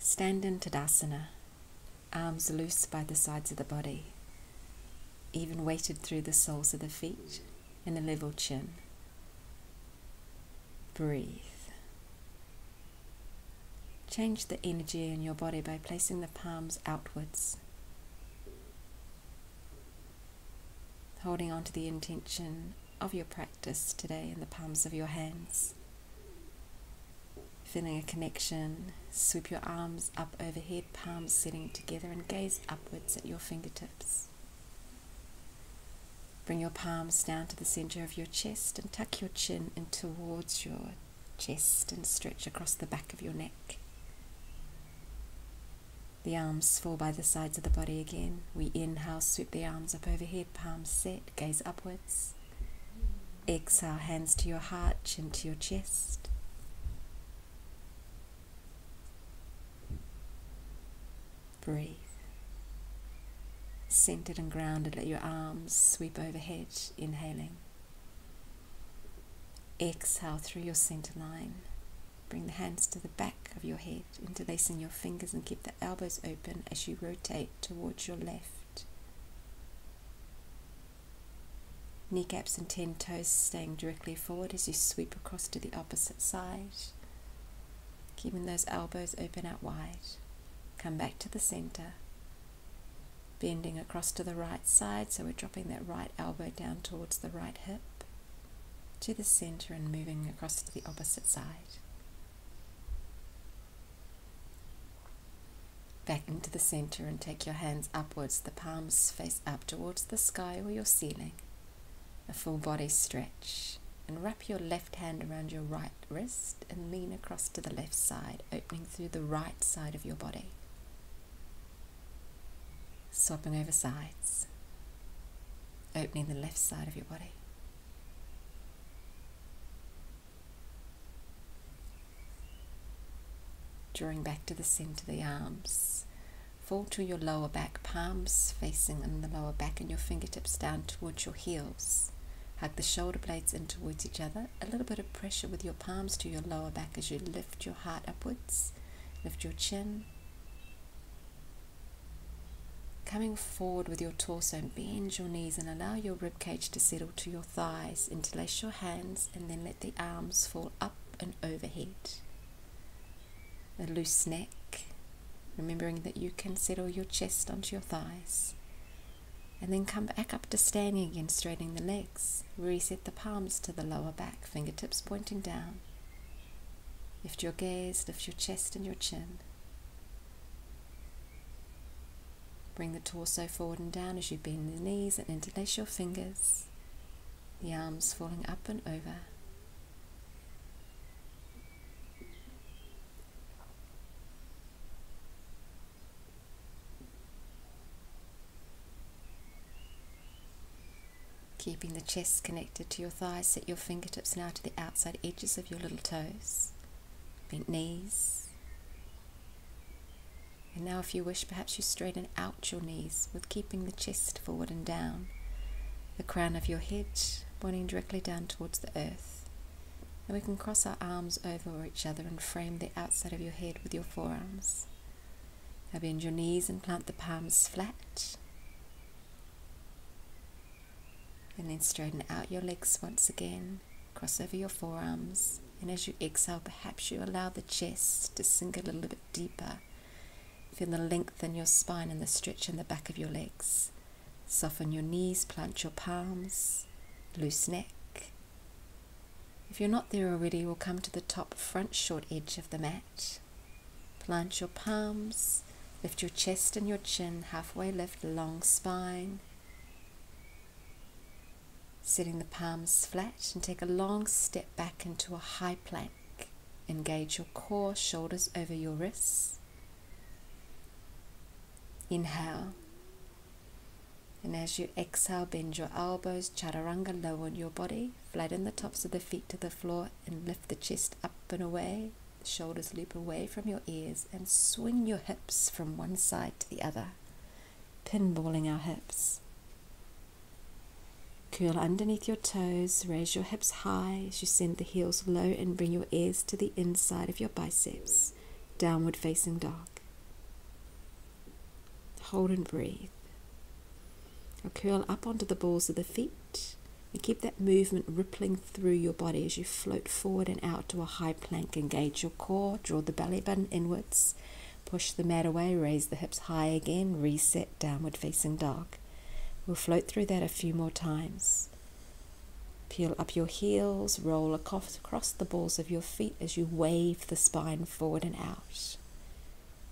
Stand in Tadasana, arms loose by the sides of the body, even weighted through the soles of the feet and a level chin. Breathe. Change the energy in your body by placing the palms outwards, holding on to the intention of your practice today in the palms of your hands. Feeling a connection, sweep your arms up overhead, palms sitting together, and gaze upwards at your fingertips. Bring your palms down to the center of your chest and tuck your chin in towards your chest and stretch across the back of your neck. The arms fall by the sides of the body again. We inhale, sweep the arms up overhead, palms set, gaze upwards. Exhale, hands to your heart, chin to your chest. Breathe. Centered and grounded, let your arms sweep overhead, inhaling. Exhale through your center line. Bring the hands to the back of your head, interlacing your fingers, and keep the elbows open as you rotate towards your left. Kneecaps and 10 toes staying directly forward as you sweep across to the opposite side. Keeping those elbows open out wide. Come back to the center. Bending across to the right side, so we're dropping that right elbow down towards the right hip. To the center and moving across to the opposite side. Back into the center and take your hands upwards, the palms face up towards the sky or your ceiling. A full body stretch, and wrap your left hand around your right wrist and lean across to the left side, opening through the right side of your body. Swapping over sides, opening the left side of your body. Drawing back to the center, the arms fall to your lower back, palms facing in the lower back and your fingertips down towards your heels. Hug the shoulder blades in towards each other. A little bit of pressure with your palms to your lower back as you lift your heart upwards. Lift your chin. Coming forward with your torso, bend your knees and allow your ribcage to settle to your thighs. Interlace your hands and then let the arms fall up and overhead. A loose neck, remembering that you can settle your chest onto your thighs. And then come back up to standing again, straightening the legs. Reset the palms to the lower back, fingertips pointing down. Lift your gaze, lift your chest and your chin. Bring the torso forward and down as you bend the knees and interlace your fingers. The arms falling up and over. Keeping the chest connected to your thighs, set your fingertips now to the outside edges of your little toes. Bent knees. And now if you wish, perhaps you straighten out your knees with keeping the chest forward and down. The crown of your head pointing directly down towards the earth. And we can cross our arms over each other and frame the outside of your head with your forearms. Now bend your knees and plant the palms flat. And then straighten out your legs once again, cross over your forearms, and as you exhale, perhaps you allow the chest to sink a little bit deeper. Feel the length in your spine and the stretch in the back of your legs. Soften your knees, plant your palms, loose neck. If you're not there already, we'll come to the top front short edge of the mat. Plant your palms, lift your chest and your chin, halfway lift, long spine. Setting the palms flat and take a long step back into a high plank. Engage your core, shoulders over your wrists. Inhale. And as you exhale, bend your elbows, chaturanga, lower your body, flatten the tops of the feet to the floor and lift the chest up and away. The shoulders loop away from your ears and swing your hips from one side to the other, pinballing our hips. Curl underneath your toes, raise your hips high as you send the heels low and bring your ears to the inside of your biceps. downward facing dog. Hold and breathe. Now curl up onto the balls of the feet and keep that movement rippling through your body as you float forward and out to a high plank. Engage your core, draw the belly button inwards, push the mat away, raise the hips high again, reset, downward facing dog. We'll float through that a few more times. Peel up your heels, roll across the balls of your feet as you wave the spine forward and out.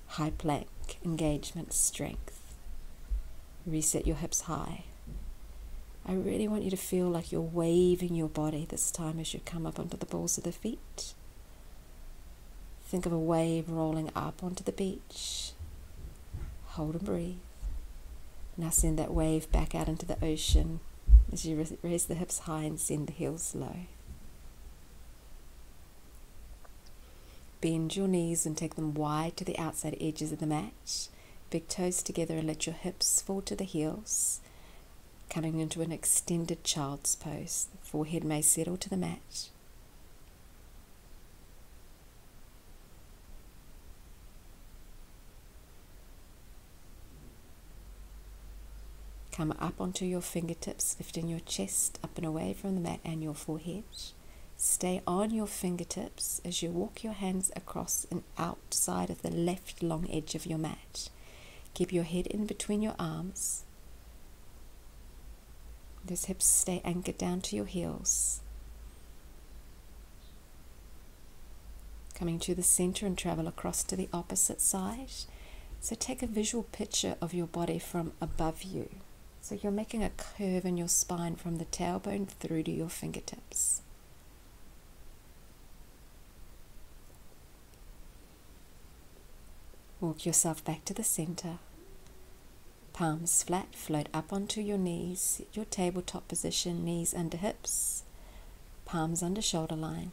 High plank, engagement, strength. Reset your hips high. I really want you to feel like you're waving your body this time as you come up onto the balls of the feet. Think of a wave rolling up onto the beach. Hold and breathe. Now send that wave back out into the ocean as you raise the hips high and send the heels low. Bend your knees and take them wide to the outside edges of the mat. Big toes together and let your hips fall to the heels. Coming into an extended child's pose. The forehead may settle to the mat. Come up onto your fingertips, lifting your chest up and away from the mat and your forehead. Stay on your fingertips as you walk your hands across and outside of the left long edge of your mat. Keep your head in between your arms. Those hips stay anchored down to your heels. Coming to the center and travel across to the opposite side. So take a visual picture of your body from above you. So you're making a curve in your spine from the tailbone through to your fingertips. Walk yourself back to the center. Palms flat, float up onto your knees. Set your tabletop position, knees under hips, palms under shoulder line,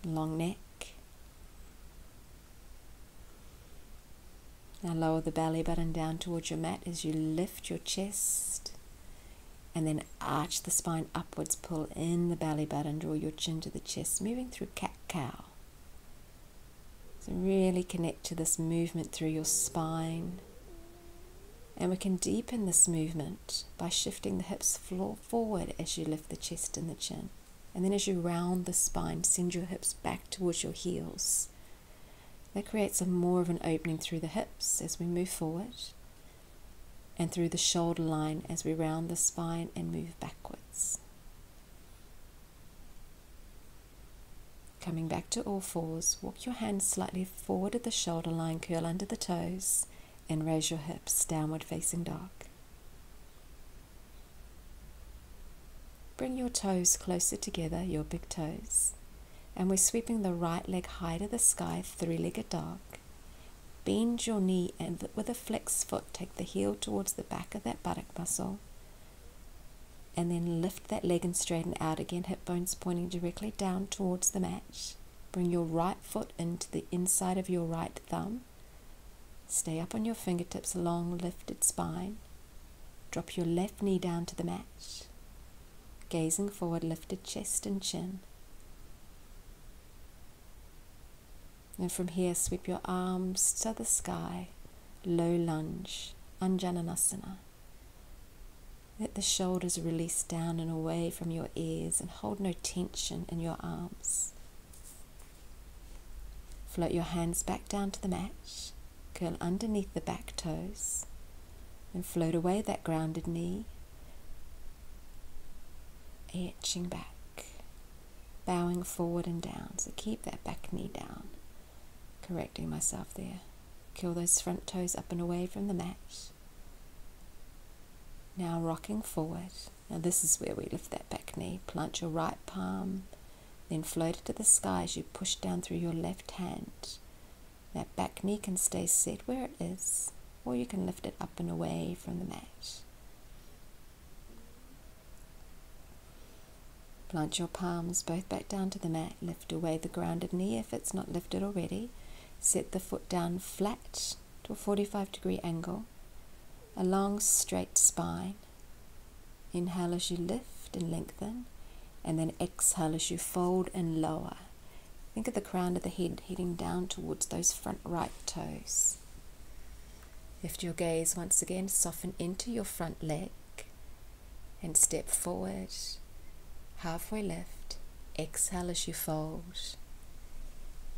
long neck. Now lower the belly button down towards your mat as you lift your chest and then arch the spine upwards, pull in the belly button, draw your chin to the chest, moving through cat-cow. So really connect to this movement through your spine. And we can deepen this movement by shifting the hips forward as you lift the chest and the chin. And then as you round the spine, send your hips back towards your heels. That creates more of an opening through the hips as we move forward and through the shoulder line as we round the spine and move backwards. Coming back to all fours, walk your hands slightly forward at the shoulder line, curl under the toes and raise your hips, downward facing dog. Bring your toes closer together, your big toes. And we're sweeping the right leg high to the sky, three-legged dog. Bend your knee and with a flexed foot, take the heel towards the back of that buttock muscle. And then lift that leg and straighten out again, hip bones pointing directly down towards the mat. Bring your right foot into the inside of your right thumb. Stay up on your fingertips, long lifted spine. Drop your left knee down to the mat. Gazing forward, lifted chest and chin. And from here, sweep your arms to the sky, low lunge, Anjananasana. Let the shoulders release down and away from your ears and hold no tension in your arms. Float your hands back down to the mat, curl underneath the back toes, and float away that grounded knee, arching back, bowing forward and down. So keep that back knee down. Correcting myself there. Curl those front toes up and away from the mat. Now rocking forward. Now this is where we lift that back knee. Plant your right palm, then float it to the sky as you push down through your left hand. That back knee can stay set where it is, or you can lift it up and away from the mat. Plant your palms both back down to the mat. Lift away the grounded knee if it's not lifted already. Set the foot down flat to a 45-degree angle. A long straight spine. Inhale as you lift and lengthen, and then exhale as you fold and lower. Think of the crown of the head heading down towards those front right toes. Lift your gaze once again, soften into your front leg and step forward. Halfway lift. Exhale as you fold.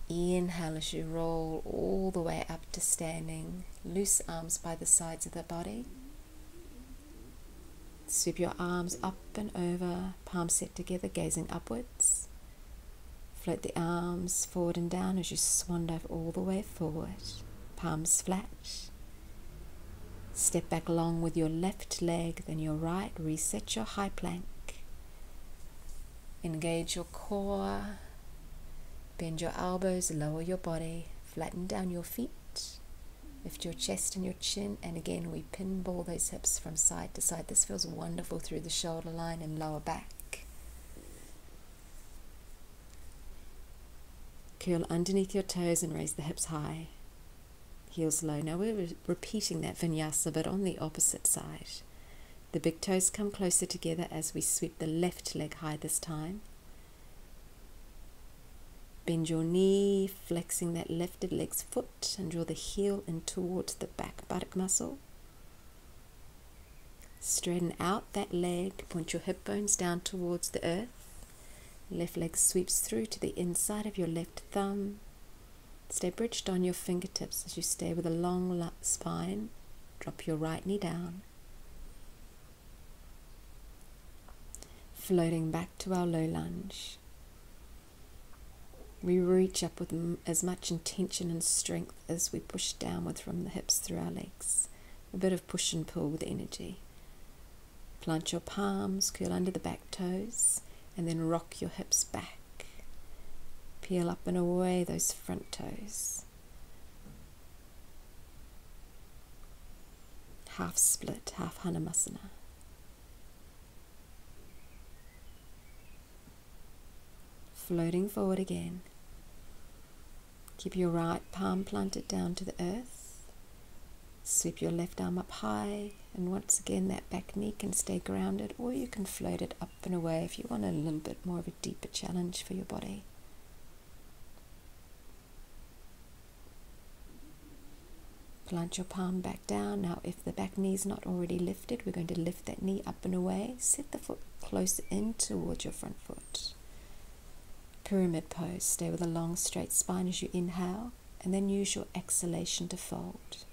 Inhale as you roll all the way up to standing. Loose arms by the sides of the body. Sweep your arms up and over, palms set together, gazing upwards. Float the arms forward and down as you swan dive all the way forward. Palms flat. Step back long with your left leg, then your right. Reset your high plank. Engage your core. Bend your elbows, lower your body. Flatten down your feet. Lift your chest and your chin, and again we pinball those hips from side to side. This feels wonderful through the shoulder line and lower back. Curl underneath your toes and raise the hips high. Heels low. Now we're repeating that vinyasa but on the opposite side. The big toes come closer together as we sweep the left leg high this time. Bend your knee, flexing that lifted leg's foot, and draw the heel in towards the back buttock muscle. Straighten out that leg, point your hip bones down towards the earth. Left leg sweeps through to the inside of your left thumb. Stay bridged on your fingertips as you stay with a long spine. Drop your right knee down. Floating back to our low lunge. We reach up with as much intention and strength as we push downward from the hips through our legs. A bit of push and pull with energy. Plant your palms, curl under the back toes, and then rock your hips back. Peel up and away those front toes. Half split, half Hanumasana. Floating forward again. Keep your right palm planted down to the earth. Sweep your left arm up high, and once again that back knee can stay grounded, or you can float it up and away if you want a little bit more of a deeper challenge for your body. Plant your palm back down. Now if the back knee is not already lifted, we're going to lift that knee up and away. Set the foot closer in towards your front foot. Pyramid pose. Stay with a long straight spine as you inhale, and then use your exhalation to fold.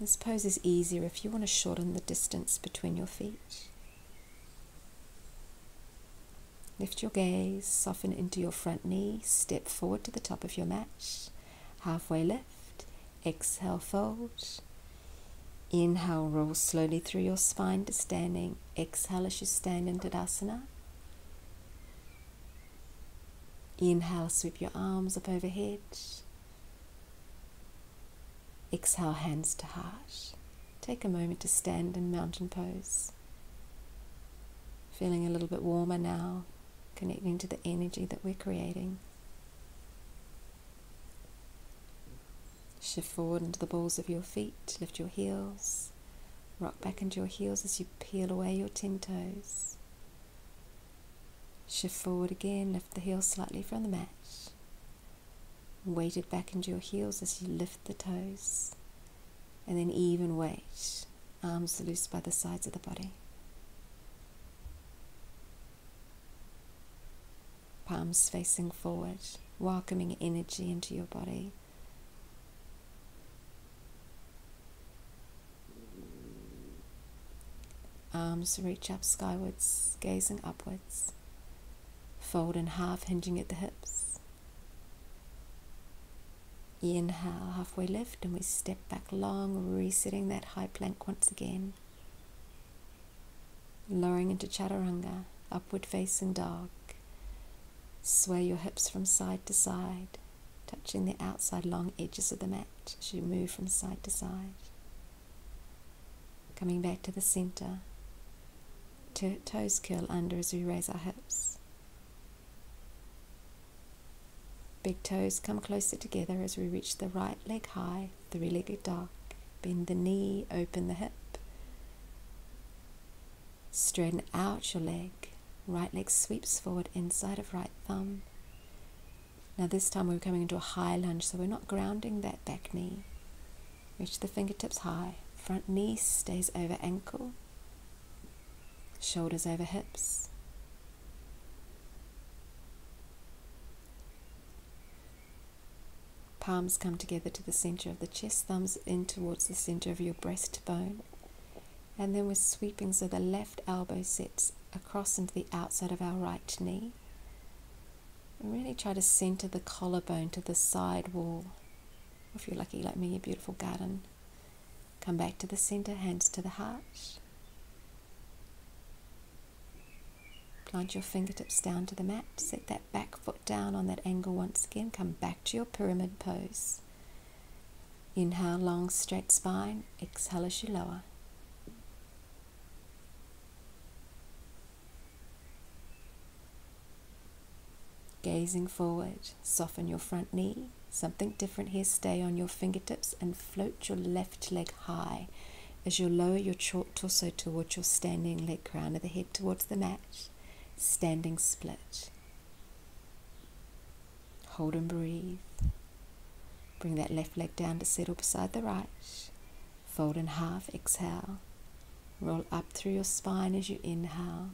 This pose is easier if you want to shorten the distance between your feet. Lift your gaze, soften into your front knee, step forward to the top of your mat. Halfway lift, exhale, fold. Inhale, roll slowly through your spine to standing. Exhale as you stand in Tadasana. Inhale, sweep your arms up overhead. Exhale, hands to heart. Take a moment to stand in mountain pose. Feeling a little bit warmer now, connecting to the energy that we're creating. Shift forward into the balls of your feet, lift your heels. Rock back into your heels as you peel away your 10 toes. Shift forward again, lift the heels slightly from the mat. Weight it back into your heels as you lift the toes. And then even weight, arms loose by the sides of the body. Palms facing forward, welcoming energy into your body. Arms reach up skywards, gazing upwards. Fold in half, hinging at the hips. Inhale, halfway lift, and we step back long, resetting that high plank once again. Lowering into Chaturanga, upward facing dog. Sway your hips from side to side, touching the outside long edges of the mat as you move from side to side. Coming back to the center. Toes curl under as we raise our hips. Big toes come closer together as we reach the right leg high, three-legged dog. Bend the knee, open the hip. Straighten out your leg. Right leg sweeps forward inside of right thumb. Now this time we're coming into a high lunge, so we're not grounding that back knee. Reach the fingertips high. Front knee stays over ankle. Shoulders over hips. Palms come together to the center of the chest, thumbs in towards the center of your breastbone. And then we're sweeping so the left elbow sits across into the outside of our right knee. And really try to center the collarbone to the side wall. If you're lucky like me, a beautiful garden. Come back to the center, hands to the heart. Plant your fingertips down to the mat. Set that back foot down on that angle once again. Come back to your pyramid pose. Inhale, long straight spine. Exhale as you lower. Gazing forward, soften your front knee. Something different here, stay on your fingertips and float your left leg high as you lower your torso towards your standing leg, crown of the head towards the mat, standing split. Hold and breathe. Bring that left leg down to settle beside the right. Fold in half, exhale. Roll up through your spine as you inhale.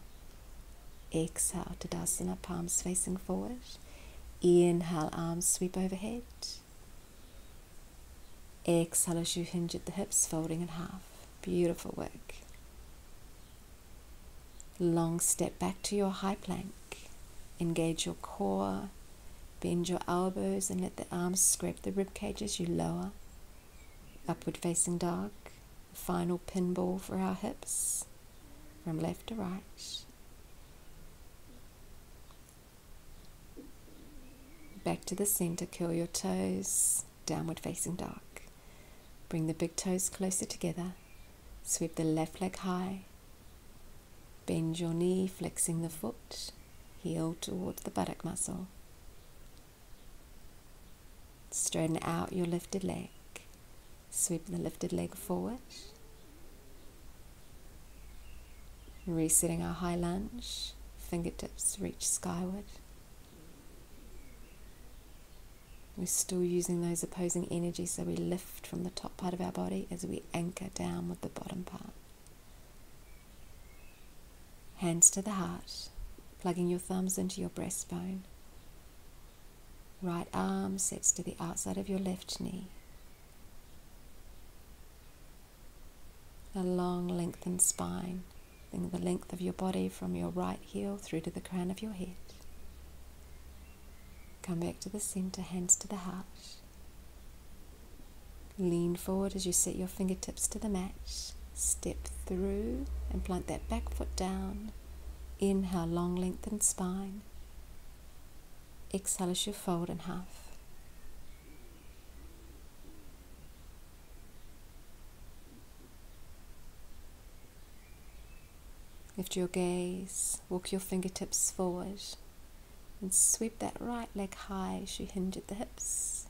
Exhale, Tadasana, palms facing forward. Inhale, arms sweep overhead. Exhale as you hinge at the hips, folding in half. Beautiful work. Long step back to your high plank. Engage your core. Bend your elbows and let the arms scrape the rib cage as you lower. Upward facing dog. Final pinball for our hips. From left to right. Back to the center, curl your toes, downward facing dog. Bring the big toes closer together. Sweep the left leg high. Bend your knee, flexing the foot. Heel towards the buttock muscle. Straighten out your lifted leg. Sweep the lifted leg forward. Resetting our high lunge. Fingertips reach skyward. We're still using those opposing energies, so we lift from the top part of our body as we anchor down with the bottom part. Hands to the heart, plugging your thumbs into your breastbone. Right arm sets to the outside of your left knee. A long lengthened spine, bring the length of your body from your right heel through to the crown of your head. Come back to the center, hands to the heart. Lean forward as you set your fingertips to the mat. Step through and plant that back foot down. Inhale, long lengthened spine. Exhale as you fold in half. Lift your gaze, walk your fingertips forward. And sweep that right leg high as you hinge at the hips.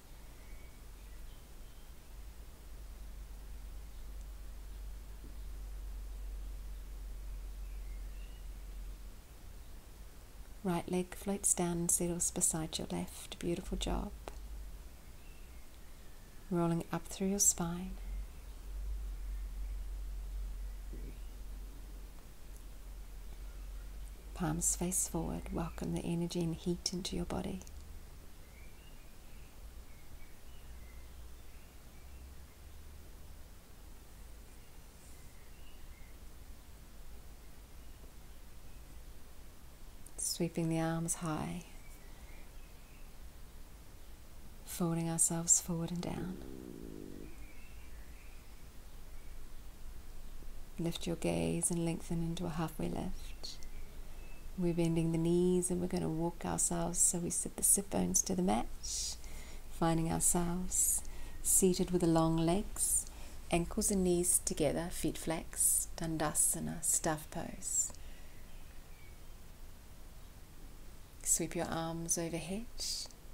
Right leg floats down and settles beside your left. Beautiful job. Rolling up through your spine. Palms face forward. Welcome the energy and heat into your body. Sweeping the arms high. Folding ourselves forward and down. Lift your gaze and lengthen into a halfway lift. We're bending the knees and we're going to walk ourselves so we sit the sit bones to the mat, finding ourselves seated with the long legs, ankles and knees together, feet flex, Dandasana, staff pose. Sweep your arms overhead,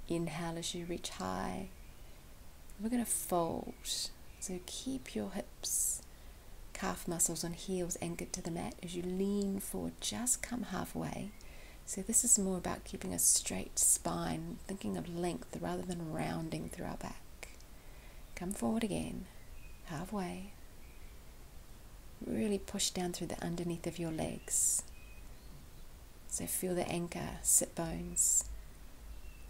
inhale as you reach high. We're going to fold, so keep your hips, calf muscles on heels anchored to the mat as you lean forward, just come halfway. So this is more about keeping a straight spine, thinking of length rather than rounding through our back. Come forward again, halfway. Really push down through the underneath of your legs. So feel the anchor, sit bones,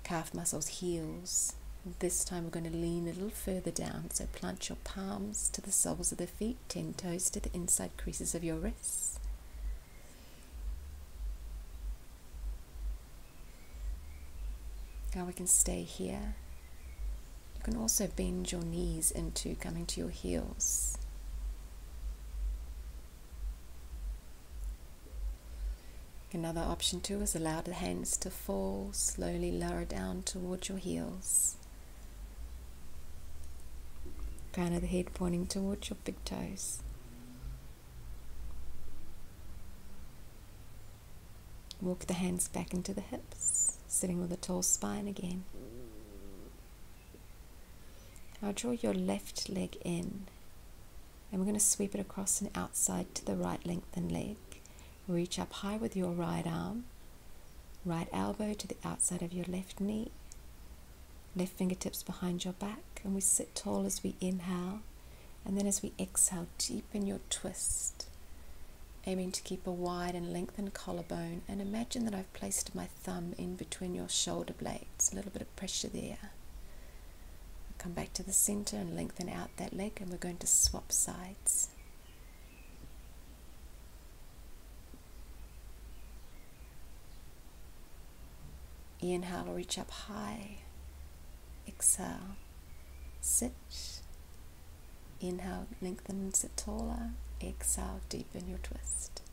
calf muscles, heels. This time we're going to lean a little further down. So plant your palms to the soles of the feet, 10 toes to the inside creases of your wrists. Now we can stay here. You can also bend your knees into coming to your heels. Another option too is allow the hands to fall, slowly lower down towards your heels. Crown of the head pointing towards your big toes. Walk the hands back into the hips, sitting with a tall spine again. Now draw your left leg in, and we're going to sweep it across and outside to the right lengthened leg. Reach up high with your right arm, right elbow to the outside of your left knee, left fingertips behind your back, and we sit tall as we inhale, and then as we exhale, deepen your twist, aiming to keep a wide and lengthened collarbone, and imagine that I've placed my thumb in between your shoulder blades, a little bit of pressure there. Come back to the center and lengthen out that leg, and we're going to swap sides. Inhale, reach up high. Exhale, sit. Inhale, lengthen and sit taller. Exhale, deepen your twist.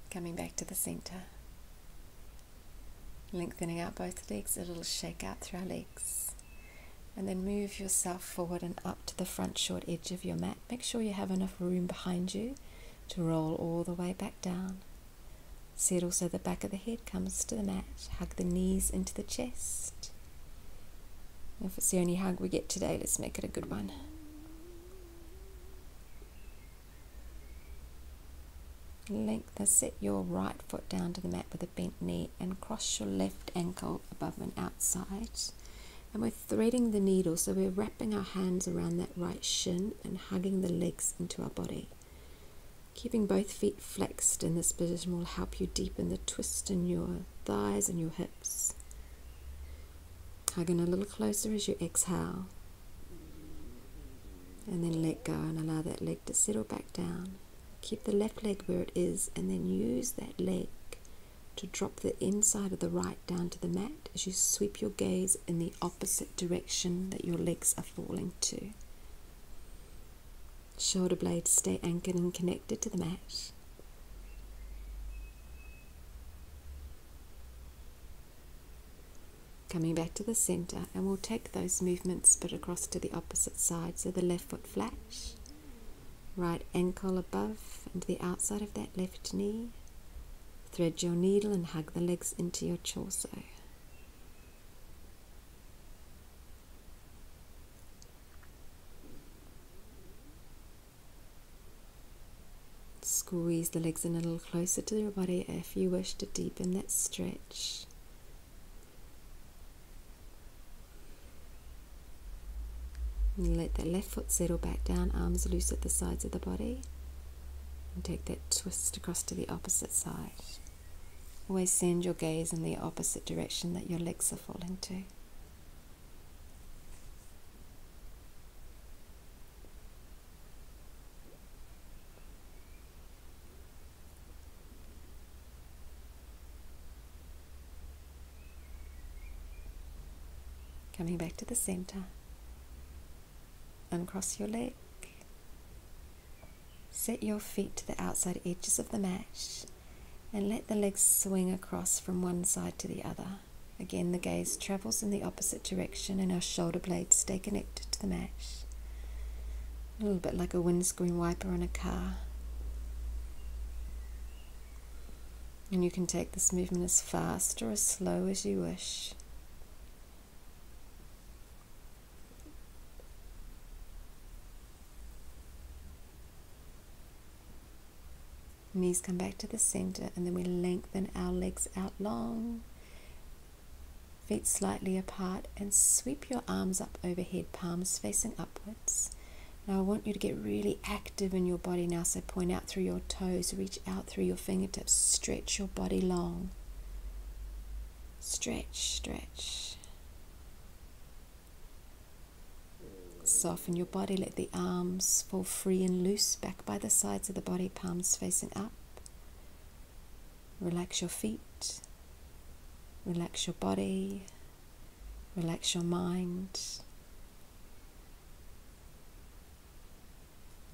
Coming back to the center. Lengthening out both legs, a little shake out through our legs. And then move yourself forward and up to the front short edge of your mat. Make sure you have enough room behind you to roll all the way back down. Settle so the back of the head comes to the mat. Hug the knees into the chest. If it's the only hug we get today, let's make it a good one. Lengthen, set your right foot down to the mat with a bent knee and cross your left ankle above and outside. And we're threading the needle, so we're wrapping our hands around that right shin and hugging the legs into our body. Keeping both feet flexed in this position will help you deepen the twist in your thighs and your hips. Hugging a little closer as you exhale. And then let go and allow that leg to settle back down. Keep the left leg where it is, and then use that leg to drop the inside of the right down to the mat as you sweep your gaze in the opposite direction that your legs are falling to. Shoulder blades stay anchored and connected to the mat. Coming back to the center, and we'll take those movements but across to the opposite side. So the left foot flat, right ankle above and to the outside of that left knee. Thread your needle and hug the legs into your torso. Squeeze the legs in a little closer to your body if you wish to deepen that stretch. And let that left foot settle back down, arms loose at the sides of the body. And take that twist across to the opposite side. Always send your gaze in the opposite direction that your legs are falling to. Coming back to the center. Uncross your leg. Set your feet to the outside edges of the mat and let the legs swing across from one side to the other. Again, the gaze travels in the opposite direction and our shoulder blades stay connected to the mat. A little bit like a windscreen wiper on a car. And you can take this movement as fast or as slow as you wish. Knees come back to the center, and then we lengthen our legs out long, feet slightly apart, and sweep your arms up overhead, palms facing upwards. Now I want you to get really active in your body now, so point out through your toes, reach out through your fingertips, stretch your body long. Stretch, stretch. Soften your body, let the arms fall free and loose back by the sides of the body, palms facing up. Relax your feet, relax your body, relax your mind.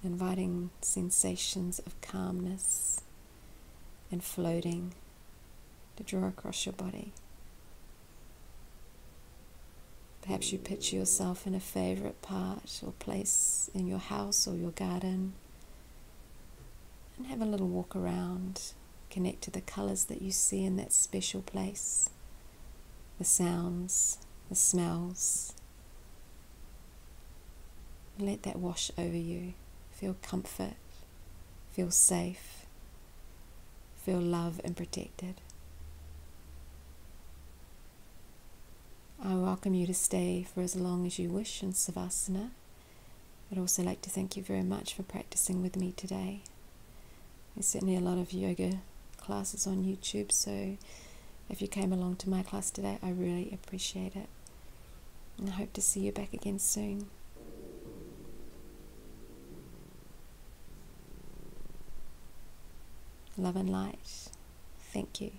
Inviting sensations of calmness and floating to draw across your body. Perhaps you picture yourself in a favorite part or place in your house or your garden, and have a little walk around. Connect to the colors that you see in that special place, the sounds, the smells. And let that wash over you. Feel comfort, feel safe, feel loved and protected. I welcome you to stay for as long as you wish in Savasana. I'd also like to thank you very much for practicing with me today. There's certainly a lot of yoga classes on YouTube, so if you came along to my class today, I really appreciate it. And I hope to see you back again soon. Love and light. Thank you.